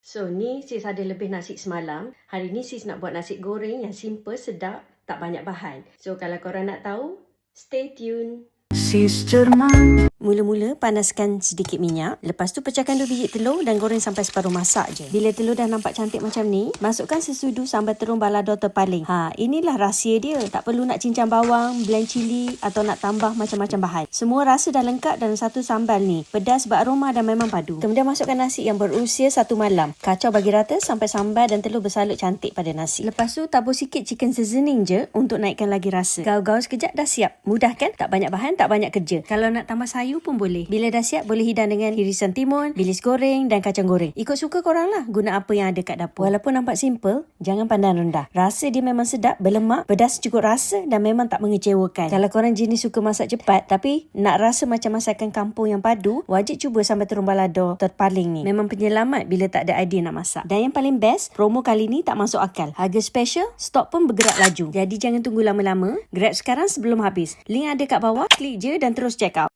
So ni sis ada lebih nasi semalam. Hari ni sis nak buat nasi goreng yang simple, sedap, tak banyak bahan. So kalau korang nak tahu, stay tune. Sis cermat. Mula-mula panaskan sedikit minyak. Lepas tu pecahkan 2 biji telur dan goreng sampai separuh masak je. Bila telur dah nampak cantik macam ni, masukkan sesudu sambal terung balado terpaling. Inilah rahsia dia. Tak perlu nak cincang bawang, blend cili atau nak tambah macam-macam bahan. Semua rasa dah lengkap dalam satu sambal ni. Pedas, beraroma dan memang padu. Kemudian masukkan nasi yang berusia 1 malam. Kacau bagi rata sampai sambal dan telur bersalut cantik pada nasi. Lepas tu tabur sikit chicken seasoning je untuk naikkan lagi rasa. Gaul-gaul sekejap dah siap. Mudah kan? Tak banyak bahan, tak banyak kerja. Kalau nak tambah sayur pun boleh. Bila dah siap, boleh hidang dengan irisan timun, bilis goreng dan kacang goreng. Ikut suka korang lah, guna apa yang ada kat dapur. Walaupun nampak simple, jangan pandang rendah. Rasa dia memang sedap, berlemak, pedas cukup rasa dan memang tak mengecewakan. Kalau korang jenis suka masak cepat tapi nak rasa macam masakan kampung yang padu, wajib cuba sambal terung balado terpaling ni. Memang penyelamat bila tak ada idea nak masak. Dan yang paling best, promo kali ni tak masuk akal. Harga special, stok pun bergerak laju. Jadi jangan tunggu lama-lama. Grab sekarang sebelum habis. Link ada kat bawah, klik je dan terus check out.